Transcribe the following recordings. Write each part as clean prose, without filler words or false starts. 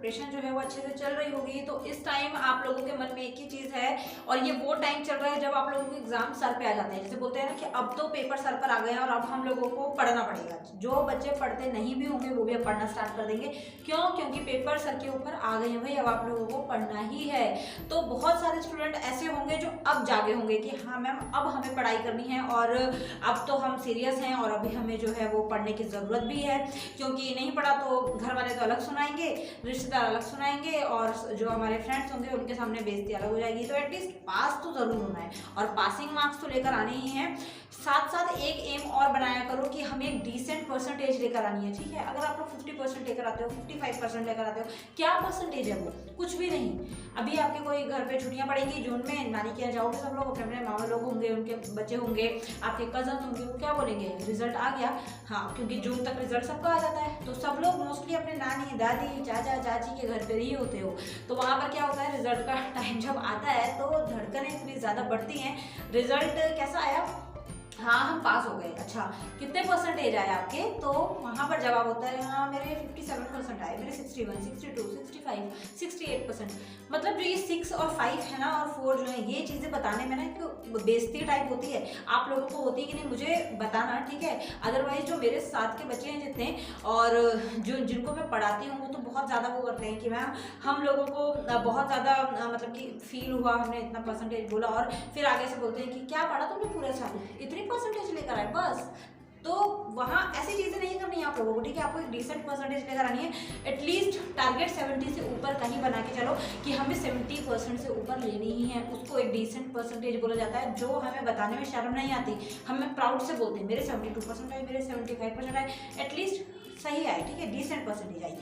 Preparation जो है वो अच्छे से चल रही होगी। तो इस टाइम आप लोगों के मन में एक ही चीज़ है, और ये वो टाइम चल रहा है जब आप लोगों को एग्जाम सर पे आ जाते हैं। जैसे बोलते हैं ना कि अब तो पेपर सर पर आ गए हैं और अब हम लोगों को पढ़ना पड़ेगा। जो बच्चे पढ़ते नहीं भी होंगे वो भी अब पढ़ना स्टार्ट कर देंगे। क्यों? क्योंकि पेपर सर के ऊपर आ गए हैं भाई, अब आप लोगों को पढ़ना ही है। तो बहुत सारे स्टूडेंट ऐसे होंगे जो अब जागे होंगे कि हाँ मैम अब हमें पढ़ाई करनी है, और अब तो हम सीरियस हैं, और अभी हमें जो है वो पढ़ने की ज़रूरत भी है। क्योंकि नहीं पढ़ा तो घर वाले तो अलग सुनाएंगे, रिश्तेदार अलग सुनाएंगे, और जो हमारे फ्रेंड्स होंगे उनके सामने बेइज्जती अलग हो जाएगी। तो एटलीस्ट पास तो ज़रूर होना है, और पासिंग मार्क्स तो लेकर आने ही हैं। साथ साथ एक एम और बनाया करो कि हमें एक डिसेंट परसेंटेज लेकर आनी है, ठीक है। अगर आप लोग 50% लेकर आते हो, 55% लेकर आते हो, क्या परसेंटेज है वो? कुछ भी नहीं। अभी आपके कोई घर पे छुट्टियां पड़ेंगी जून में, नानी के यहाँ जाओगे सब लोग, अपने अपने मामा लोग होंगे, उनके बच्चे होंगे, आपके कजन होंगे, वो क्या बोलेंगे? रिजल्ट आ गया। हाँ, क्योंकि जून तक रिजल्ट सबका आ जाता है, तो सब लोग मोस्टली अपने नानी, दादी, चाचा, चाची के घर पे ही होते हो। तो वहाँ पर क्या होता है, रिजल्ट का टाइम जब आता है तो धड़कनें इतनी ज़्यादा बढ़ती हैं। रिजल्ट कैसा आया? हाँ हम पास हो गए। अच्छा कितने परसेंटेज आए आपके? तो वहाँ पर जवाब होता है हाँ मेरे 57% आए, मेरे 61, 62, 65, 68%। मतलब जो ये 6 और 5 है ना, और 4 जो है, ये चीज़ें बताने में ना एक बेइज्जती टाइप होती है। आप लोगों को होती है कि नहीं मुझे बताना, ठीक है। अदरवाइज जो मेरे साथ के बच्चे हैं जितने, और जो जिनको मैं पढ़ाती हूँ, वो तो बहुत ज़्यादा वो करते हैं कि मैम हम लोगों को बहुत ज़्यादा मतलब कि फील हुआ, हमने इतना परसेंटेज बोला, और फिर आगे से बोलते हैं कि क्या पढ़ा तुमने पूरे साल, इतनी परसेंटेज लेकर आए बस। तो वहाँ ऐसी चीज़ें नहीं करनी है आप लोगों को, ठीक है। आपको एक डिसेंट परसेंटेज लेकर आनी है। एटलीस्ट टारगेट 70 से ऊपर कहीं बना के चलो कि हमें 70% से ऊपर लेनी ही है। उसको एक डिसेंट परसेंटेज बोला जाता है, जो हमें बताने में शर्म नहीं आती। हमें प्राउड से बोलते हैं मेरे 72% आए, मेरे 75% आए, एटलीस्ट सही आए, ठीक है, डिसेंट परसेंटेज आई।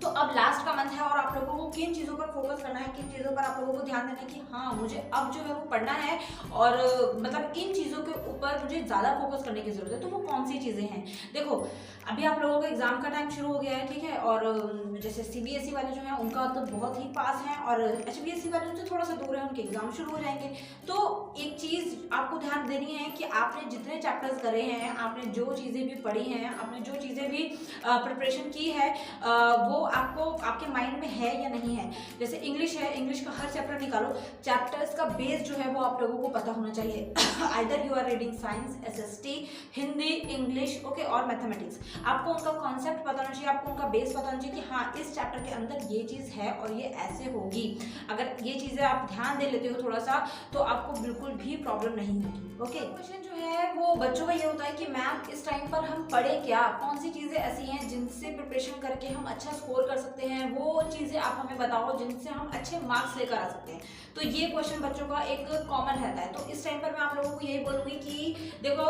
तो अब लास्ट का मंथ है, और आप लोगों को किन चीज़ों पर फोकस करना है, किन चीज़ों पर आप लोगों को ध्यान देना है कि हाँ मुझे अब जो है वो पढ़ना है, और मतलब इन चीज़ों के ऊपर मुझे ज़्यादा फोकस करने की ज़रूरत है। तो वो कौन सी चीज़ें हैं? देखो अभी आप लोगों का एग्ज़ाम का टाइम शुरू हो गया है, ठीक है। और जैसे CBSE वाले जो हैं उनका तो बहुत ही पास है, और HBSE वाले उनसे थोड़ा सा दूर है, उनके एग्ज़ाम शुरू हो जाएंगे। तो एक चीज़ आपको ध्यान देनी है कि आपने जितने चैप्टर्स करे हैं, आपने जो चीज़ें भी पढ़ी हैं, आपने जो चीज़ें भी प्रिपरेशन की है, वो आपको आपके माइंड में है या नहीं है। जैसे इंग्लिश है, इंग्लिश का हर चैप्टर निकालो, चैप्टर्स का बेस जो है वो आप लोगों को पता होना चाहिए। Either you are reading science, SST, Hindi, English, okay, और मैथमेटिक्स, आपको उनका कॉन्सेप्ट पता होना चाहिए, आपको उनका बेस पता होना चाहिए कि हाँ इस चैप्टर के अंदर ये चीज़ है और ये ऐसे होगी। अगर ये चीज़ें आप ध्यान दे लेते हो थोड़ा सा, तो आपको बिल्कुल भी प्रॉब्लम नहीं होगी। ओके, क्वेश्चन जो है वो बच्चों का ये होता है कि मैम इस टाइम पर हम पढ़े क्या, कौन सी चीज़ें ऐसी हैं जिनसे प्रिपरेशन करके हम अच्छा स्कोर कर सकते हैं, वो चीज़ें आप हमें बताओ जिनसे हम अच्छे मार्क्स लेकर आ सकते हैं। तो ये क्वेश्चन बच्चों का एक कॉमन रहता है। तो इस टाइम पर मैं आप लोगों को यही बोलूँगी कि देखो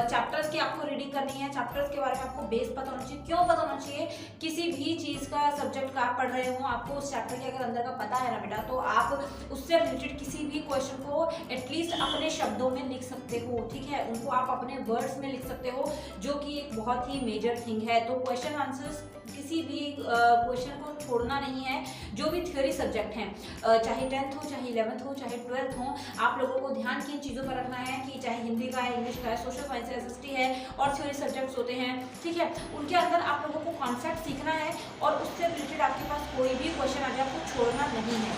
चैप्टर्स की आपको रीडिंग करनी है, चैप्टर्स के बारे में आपको बेस पता होना चाहिए। क्यों पता होना चाहिए? किसी भी चीज़ का सब्जेक्ट का आप पढ़ रहे हो, आपको उस चैप्टर के अगर अंदर का पता है ना बेटा, तो आप उससे रिलेटेड किसी भी क्वेश्चन को एटलीस्ट अपने शब्दों में लिख सकते हो, ठीक है। उनको आप अपने वर्ड्स में लिख सकते हो, जो कि एक बहुत ही मेजर थिंग है। तो क्वेश्चन आंसर्स किसी भी क्वेश्चन को छोड़ना नहीं है। जो भी थ्योरी सब्जेक्ट हैं, चाहे 10th हो, चाहे 11th हो, चाहे 12th हो, आप लोगों को ध्यान किन चीज़ों पर रखना है कि चाहे हिंदी का है, इंग्लिश का है, सोशल साइंस है, SST है, और थ्योरी सब्जेक्ट्स होते हैं, ठीक है। उनके अंदर आप लोगों को कॉन्सेप्ट सीखना है, और उससे रिलेटेड आपके पास कोई भी क्वेश्चन आ जाए आपको छोड़ना नहीं है।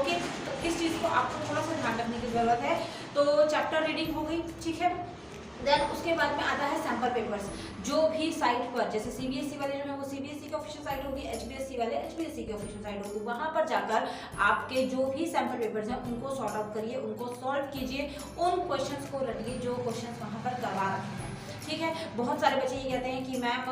ओके, तो इस चीज़ को आपको थोड़ा सा ध्यान रखने की ज़रूरत है। तो चैप्टर रीडिंग हो गई, ठीक है। देन उसके बाद में आता है सैम्पल पेपर्स। जो भी साइट पर, जैसे CBSE वाले जो है वो CBSE की ऑफिशियल साइट होगी, HBSE वाले HBSE की ऑफिशियल साइट होगी, वहाँ पर जाकर आपके जो भी सैम्पल पेपर्स हैं उनको सॉर्ट आउट करिए, उनको सॉल्व कीजिए, उन क्वेश्चंस को रटिए जो क्वेश्चंस वहाँ पर करवा रखे हैं, ठीक है। बहुत सारे बच्चे ये कहते हैं कि मैम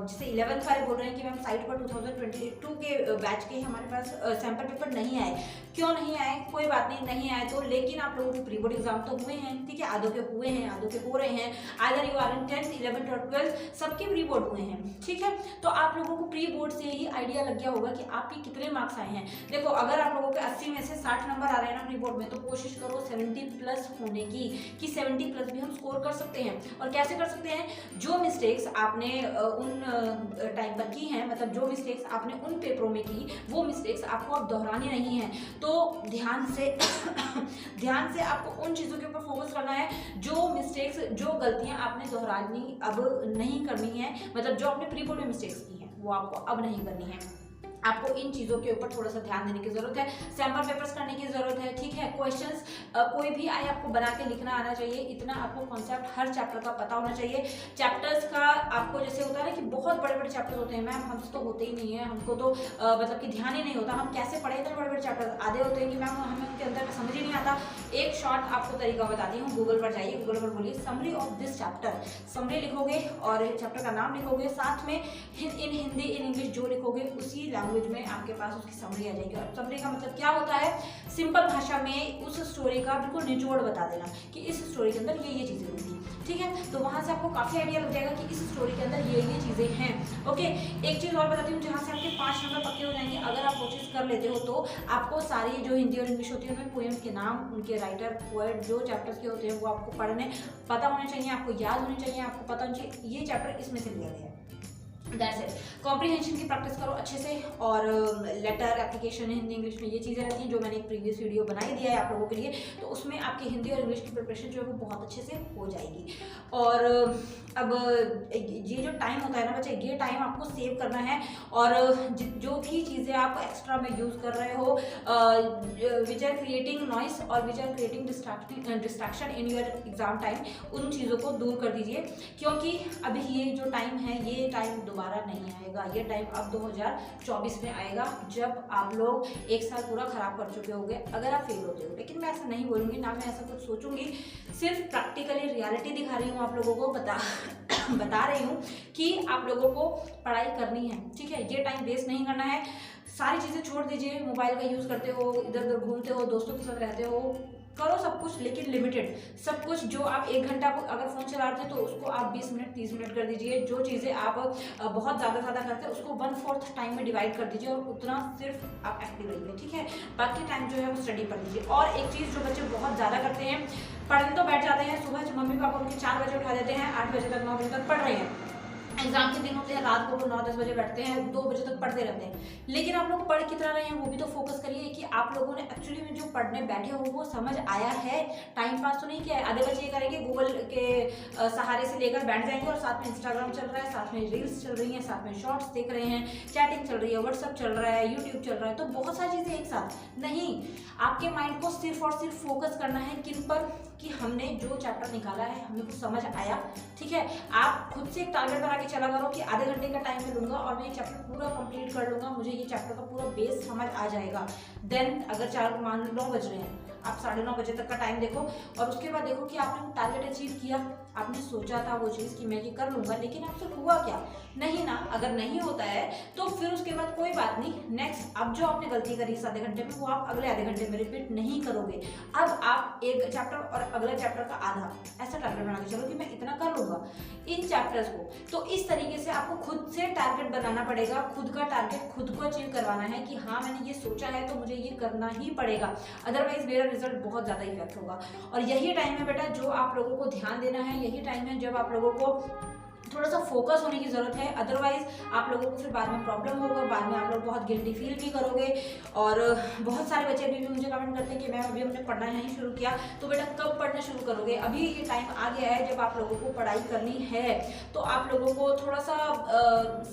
जैसे 11th वाले बोल रहे हैं कि मैम साइट पर 2022 के बैच के हमारे पास सैम्पल पेपर नहीं आए। क्यों नहीं आए? कोई बात नहीं, नहीं आए तो, लेकिन आप लोगों के प्री बोर्ड एग्जाम तो हुए हैं, ठीक है। आधों के हुए हैं, आधों के हो रहे हैं। Either you are in 10th, 11th और 12th, सबके प्री बोर्ड हुए हैं, ठीक है। तो आप लोगों को प्री बोर्ड से ही आइडिया लग गया होगा कि आपके कितने मार्क्स आए हैं। देखो अगर आप लोगों के 80 में से 60 नंबर आ रहे हैं ना प्री बोर्ड में, तो कोशिश करो 70+ होने की, कि 70+ भी हम स्कोर कर सकते हैं। और कैसे कर सकते हैं? जो मिस्टेक्स आपने उन टाइम पर की हैं, मतलब जो मिस्टेक्स आपने उन पेपरों में की, वो मिस्टेक्स आपको अब दोहरानी नहीं है। तो ध्यान से ध्यान से आपको उन चीज़ों के ऊपर फोकस करना है, जो मिस्टेक्स, जो गलतियां आपने दोहरानी अब नहीं करनी है, मतलब जो आपने प्री बोर्ड में मिस्टेक्स की हैं वो आपको अब नहीं करनी है। आपको इन चीज़ों के ऊपर थोड़ा सा ध्यान देने की जरूरत है, सैम्पल पेपर्स करने की जरूरत है, ठीक है। क्वेश्चंस कोई भी आए आपको बना के लिखना आना चाहिए, इतना आपको कॉन्सेप्ट हर चैप्टर का पता होना चाहिए। चैप्टर्स का आपको जैसे होता है ना कि बहुत बड़े बड़े चैप्टर्स होते हैं, मैम हमसे तो होते ही नहीं है, हमको तो मतलब कि ध्यान ही नहीं होता, हम कैसे पढ़े इतने बड़े बड़े चैप्टर। आधे होते हैं कि मैम हमें उनके अंदर समझ ही नहीं आता। एक शॉर्ट आपको तरीका बताती हूँ, गूगल पर जाइए, गूगल पर बोलिए summary of this chapter, summary लिखोगे और चैप्टर का नाम लिखोगे, साथ में इन हिंदी इन इंग्लिश जो लिखोगे उसी लैंग्वेज में आपके पास उसकी समरी आ जाएगी। और समरी का मतलब क्या होता है, सिंपल भाषा में उस स्टोरी का बिल्कुल निचोड़ बता देना कि इस स्टोरी के अंदर ये चीज़ें होती हैं, ठीक है। तो वहाँ से आपको काफ़ी आइडिया लग जाएगा कि इस स्टोरी के अंदर ये चीज़ें हैं। ओके, एक चीज़ और बताती हूँ जहाँ से आपके 5 नंबर पक्के हो जाएंगे अगर आप वो चीज़ कर लेते हो, तो आपको सारी जो हिंदी और इंग्लिश होती है उनमें पोएम्स के नाम, उनके राइटर पोएट जो चैप्टर्स के होते हैं वो आपको पढ़ने पता होने चाहिए, आपको याद होने चाहिए, आपको पता होना चाहिए ये चैप्टर इसमें से लिया गया है। That's it. कॉम्प्रीहेंशन की प्रैक्टिस करो अच्छे से, और लेटर एप्लीकेशन हिंदी इंग्लिश में ये चीज़ें रहती हैं जो मैंने एक प्रीवियस वीडियो बनाई दिया है आप लोगों के लिए, तो उसमें आपकी हिंदी और इंग्लिश की प्रिपरेशन जो है वो बहुत अच्छे से हो जाएगी। और अब ये जो टाइम होता है ना बच्चे, ये टाइम आपको सेव करना है, और जो भी चीज़ें आप एक्स्ट्रा में यूज़ कर रहे हो विच आर क्रिएटिंग नॉइस और which are creating distraction in your exam time, उन चीज़ों को दूर कर दीजिए, क्योंकि अभी ये जो टाइम है ये टाइम दोबारा नहीं आएगा। ये टाइम अब 2024 में आएगा जब आप लोग एक साल पूरा खराब कर चुके होंगे अगर आप फेल होते हो। लेकिन मैं ऐसा नहीं बोलूँगी, ना मैं ऐसा कुछ सोचूंगी, सिर्फ प्रैक्टिकली रियलिटी दिखा रही हूँ आप लोगों को, बता रही हूँ कि आप लोगों को पढ़ाई करनी है, ठीक है। ये टाइम वेस्ट नहीं करना है, सारी चीज़ें छोड़ दीजिए, मोबाइल का यूज़ करते हो, इधर उधर घूमते हो, दोस्तों के साथ रहते हो, करो सब कुछ लेकिन लिमिटेड। सब कुछ जो आप 1 घंटा को अगर फ़ोन चला रहे थे तो उसको आप 20 मिनट 30 मिनट कर दीजिए। जो चीज़ें आप बहुत ज़्यादा करते हैं उसको 1/4 टाइम में डिवाइड कर दीजिए और उतना सिर्फ आप एक्टिव रहिए, ठीक है। बाकी टाइम जो है वो स्टडी कर दीजिए। और एक चीज़ जो बच्चे बहुत ज़्यादा करते हैं, पढ़ने तो बैठ जाते हैं, सुबह मम्मी पापा उनके 4 बजे उठा देते हैं, 8 बजे तक 9 बजे तक पढ़ रहे हैं, एग्जाम के दिन होते हैं रात को वो 9-10 बजे बैठते हैं, 2 बजे तक पढ़ते रहते हैं। लेकिन आप लोग पढ़ कितना रहे हैं वो भी तो फोकस करिए कि आप लोगों ने एक्चुअली में जो पढ़ने बैठे हो वो समझ आया है, टाइम पास तो नहीं किया है। आधे बच्चे ये करेंगे गूगल के सहारे से लेकर बैठ जाएंगे और साथ में इंस्टाग्राम चल रहा है, साथ में रील्स चल रही हैं, साथ में शॉर्ट्स देख रहे हैं, चैटिंग चल रही है, व्हाट्सअप चल रहा है, यूट्यूब चल रहा है, तो बहुत सारी चीज़ें एक साथ नहीं। आपके माइंड को सिर्फ और सिर्फ फोकस करना है किन पर, कि हमने जो चैप्टर निकाला है हमें कुछ समझ आया, ठीक है। आप खुद से एक टारगेट बना के चला करो कि आधे घंटे का टाइम मैं लूँगा और मैं ये चैप्टर पूरा कंप्लीट कर लूँगा, मुझे ये चैप्टर का पूरा बेस समझ आ जाएगा। देन अगर 4 मान लो 9 बज रहे हैं, आप 9:30 बजे तक का टाइम देखो और उसके बाद देखो कि आपने टारगेट अचीव किया, आपने सोचा था वो चीज़ कि मैं ये कर लूँगा, लेकिन आपसे हुआ क्या, नहीं ना। अगर नहीं होता है तो फिर उसके बाद कोई बात नहीं, नेक्स्ट अब जो आपने गलती करी इस आधे घंटे में वो आप अगले आधे घंटे में रिपीट नहीं करोगे। अब आप एक चैप्टर और अगले चैप्टर का आधा ऐसा टारगेट बना के चलो कि मैं इतना कर लूँगा इन चैप्टर्स को। तो इस तरीके से आपको खुद से टारगेट बनाना पड़ेगा, खुद का टारगेट खुद को अचीव करवाना है कि हाँ मैंने ये सोचा है तो मुझे ये करना ही पड़ेगा, अदरवाइज मेरा रिजल्ट बहुत ज़्यादा इफेक्ट होगा। और यही टाइम है बेटा जो आप लोगों को ध्यान देना है, यही टाइम है जब आप लोगों को थोड़ा सा फोकस होने की ज़रूरत है, अदरवाइज आप लोगों को फिर बाद में प्रॉब्लम होगा, बाद में आप लोग बहुत गिल्टी फील भी करोगे। और बहुत सारे बच्चे अभी भी मुझे कमेंट करते हैं कि मैम अभी हमने पढ़ना नहीं शुरू किया, तो बेटा कब पढ़ना शुरू करोगे। अभी ये टाइम आ गया है जब आप लोगों को पढ़ाई करनी है, तो आप लोगों को थोड़ा सा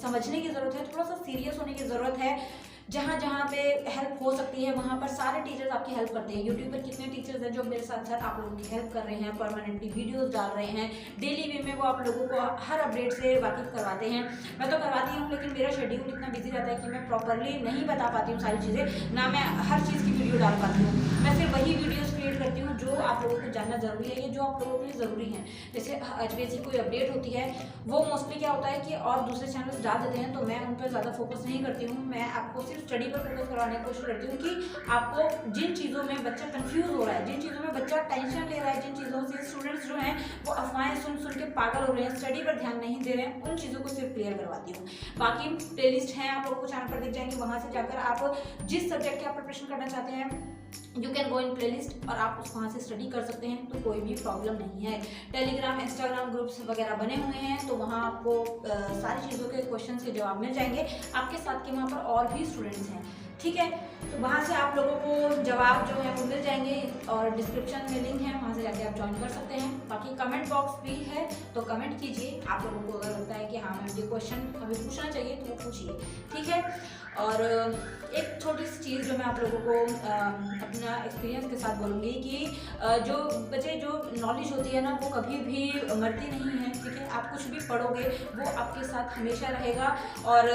समझने की ज़रूरत है, थोड़ा सा सीरियस होने की ज़रूरत है। जहाँ जहाँ पे हेल्प हो सकती है वहाँ पर सारे टीचर्स आपकी हेल्प करते हैं। यूट्यूब पर कितने टीचर्स हैं जो मेरे साथ साथ आप लोगों की हेल्प कर रहे हैं, परमानेंटली वीडियोस डाल रहे हैं, डेली वे में वो आप लोगों को हर अपडेट से वाकिफ करवाते हैं। मैं तो करवाती हूँ लेकिन मेरा शेड्यूल इतना बिजी रहता है कि मैं प्रॉपरली नहीं बता पाती हूँ सारी चीज़ें, ना मैं हर चीज़ की वीडियो डाल पाती हूँ। मैं सिर्फ वही वीडियोज़ क्रिएट करती हूँ जो आप लोगों को जानना ज़रूरी है, ये जो आप लोगों के लिए ज़रूरी है। जैसे HPSC कोई अपडेट होती है वो मोस्टली क्या होता है कि और दूसरे चैनल्स डाल देते हैं, तो मैं उन पर ज़्यादा फोकस नहीं करती हूँ। मैं आपको सिर्फ स्टडी पर फोकस करवाने की कोशिश करती हूँ कि आपको जिन चीज़ों में बच्चा कंफ्यूज हो रहा है, जिन चीज़ों में बच्चा टेंशन ले रहा है, जिन चीज़ों से स्टूडेंट्स जो हैं वो अफवाहें सुन सुन के पागल हो रहे हैं, स्टडी पर ध्यान नहीं दे रहे हैं, उन चीज़ों को सिर्फ क्लियर करवाती हूँ। बाकी प्लेलिस्ट हैं आप लोगों को चैनल पर दिख जाएंगे, वहाँ से जाकर आप जिस सब्जेक्ट की आप प्रिपरेशन करना चाहते हैं you can go in playlist और आप उस वहाँ से स्टडी कर सकते हैं, तो कोई भी प्रॉब्लम नहीं है। टेलीग्राम इंस्टाग्राम ग्रुप्स वगैरह बने हुए हैं, तो वहाँ आपको सारी चीज़ों के क्वेश्चन के जवाब मिल जाएंगे। आपके साथ के वहाँ पर और भी स्टूडेंट्स हैं, ठीक है। तो वहाँ से आप लोगों को जवाब जो है वो मिल जाएंगे और डिस्क्रिप्शन में लिंक है, वहाँ से जाके आप ज्वाइन कर सकते हैं। बाकी कमेंट बॉक्स भी है तो कमेंट कीजिए, आप लोगों को अगर लगता है कि हाँ मैम ये क्वेश्चन हमें पूछना चाहिए तो वो पूछिए, ठीक है। और एक छोटी सी चीज़ जो मैं आप लोगों को अपना एक्सपीरियंस के साथ बोलूँगी कि जो बच्चे जो नॉलेज होती है ना वो कभी भी मरती नहीं है, ठीक है। आप कुछ भी पढ़ोगे वो आपके साथ हमेशा रहेगा। और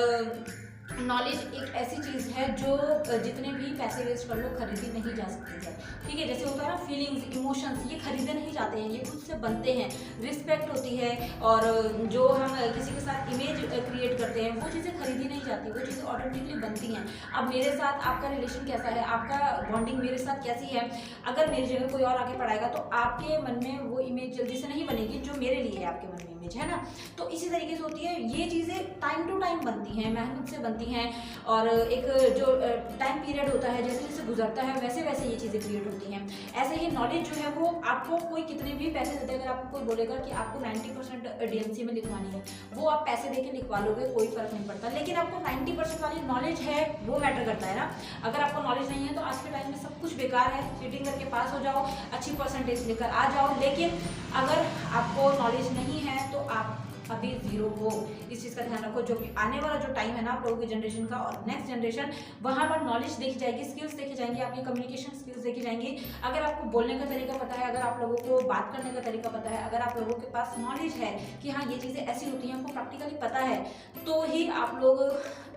नॉलेज एक ऐसी चीज़ है जो जितने भी पैसे वेस्ट कर लो खरीदी नहीं जा सकती है, ठीक है। जैसे होता है ना फीलिंग्स, इमोशंस, ये खरीदे नहीं जाते हैं, ये खुद से बनते हैं। रिस्पेक्ट होती है और जो हम किसी के साथ इमेज क्रिएट करते हैं वो चीज़ें खरीदी नहीं जाती, वो चीज़ें ऑटोमेटिकली बनती हैं। अब मेरे साथ आपका रिलेशन कैसा है, आपका बॉन्डिंग मेरे साथ कैसी है, अगर मेरी जगह कोई और आके पढ़ाएगा तो आपके मन में वो इमेज जल्दी से नहीं बनेगी जो मेरे लिए है आपके मन में इमेज, है ना। तो इसी तरीके से होती है, ये चीज़ें टाइम टू टाइम बनती हैं, मेहनत से बनती हैं। और एक जो टाइम पीरियड होता है जैसे जैसे गुजरता है वैसे वैसे ये चीज़ें क्रिएट होती हैं। ऐसे ही नॉलेज जो है वो आपको कोई कितने भी पैसे देते हैं, अगर आपको कोई बोलेगा कि आपको 90% DMC में लिखवानी है, वो आप पैसे दे के लिखवा लोगे, कोई फर्क नहीं पड़ता। लेकिन आपको 90% वाली नॉलेज है वो मैटर करता है ना। अगर आपको नॉलेज नहीं है तो आज के टाइम में सब कुछ बेकार है, चीटिंग करके पास हो जाओ, अच्छी परसेंटेज लेकर आ जाओ। लेकिन अगर आपको नॉलेज नहीं है तो आप अभी जीरो हो, इस चीज़ का ध्यान रखो। जो कि आने वाला जो टाइम है ना आप लोगों की जनरेशन का और नेक्स्ट जनरेशन, वहाँ पर नॉलेज देखी जाएगी, स्किल्स देखी जाएंगी, आपकी कम्युनिकेशन स्किल्स देखी जाएंगी। अगर आपको बोलने का तरीका पता है, अगर आप लोगों को बात करने का तरीका पता है, अगर आप लोगों के पास नॉलेज है कि हाँ ये चीज़ें ऐसी होती हैं, आपको प्रैक्टिकली पता है, तो ही आप लोग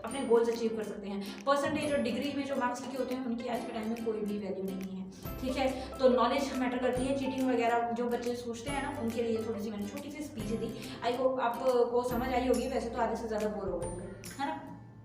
अपने गोल्स अचीव कर सकते हैं। परसेंटेज और डिग्री में जो मार्क्स लिखे होते हैं उनकी आज के टाइम में कोई भी वैल्यू नहीं है, ठीक है। तो नॉलेज मैटर करती है। चीटिंग वगैरह जो बच्चे सोचते हैं ना उनके लिए थोड़ी सी मैंने छोटी सी स्पीच दी, आई होप आपको समझ आई होगी। वैसे तो आधे से ज़्यादा बोर हो गए, है ना,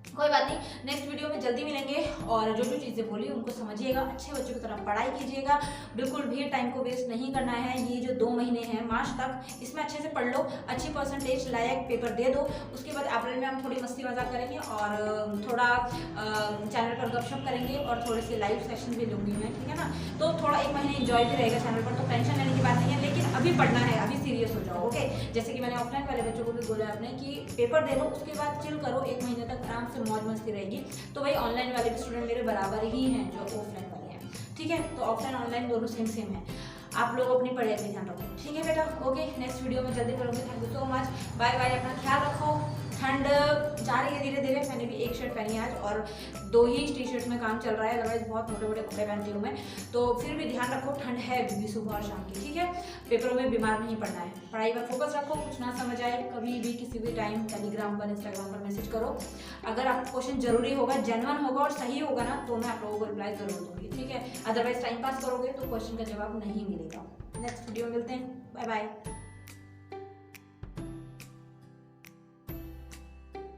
कोई बात नहीं। नेक्स्ट वीडियो में जल्दी मिलेंगे और जो जो चीज़ें बोली उनको समझिएगा, अच्छे बच्चों की तरह पढ़ाई कीजिएगा, बिल्कुल भी टाइम को वेस्ट नहीं करना है। ये जो 2 महीने हैं मार्च तक, इसमें अच्छे से पढ़ लो, अच्छी परसेंटेज लायक पेपर दे दो। उसके बाद अप्रैल में हम थोड़ी मस्ती मजाक करेंगे और थोड़ा चैनल पर गपशप करेंगे और थोड़े से लाइव सेशन भी लूँगी मैं, ठीक है ना। तो थोड़ा 1 महीने इंजॉय भी रहेगा चैनल पर, तो टेंशन लेने की बात नहीं है। लेकिन अभी पढ़ना है, अभी सीरियस हो जाओ, ओके। जैसे कि मैंने ऑफलाइन वाले बच्चों को भी बोला आपने कि पेपर दे लो, उसके बाद चिल करो, 1 महीने तक आराम से मौज मस्ती रहेगी। तो भाई ऑनलाइन वाले भी स्टूडेंट मेरे बराबर ही हैं जो ऑफलाइन वाले हैं, ठीक है। तो ऑफलाइन ऑनलाइन दोनों सेम सेम है। आप लोग अपनी पढ़ाई पे ध्यान रखो, ठीक है बेटा, ओके। नेक्स्ट वीडियो में जल्दी मिलूंगी। Thank you so much, bye bye. अपना ख्याल रखो। ठंड जा रही है धीरे धीरे, मैंने भी 1 शर्ट पहनी आज और 2 ही टी-शर्ट में काम चल रहा है, अदरवाइज बहुत मोटे मोटे कपड़े पहनती हूँ मैं। तो फिर भी ध्यान रखो, ठंड है भी सुबह और शाम की, ठीक है। पेपरों में बीमार नहीं पड़ना है, पढ़ाई पर फोकस रखो। कुछ ना समझ आए कभी भी किसी भी टाइम टेलीग्राम पर, इंस्टाग्राम पर मैसेज करो। अगर आपको क्वेश्चन जरूरी होगा, जेन्युइन होगा और सही होगा ना, तो मैं आप लोगों को रिप्लाई जरूर दूंगी, ठीक है। अदरवाइज टाइम पास करोगे तो क्वेश्चन का जवाब नहीं मिलेगा। नेक्स्ट वीडियो में मिलते हैं, बाय बाय।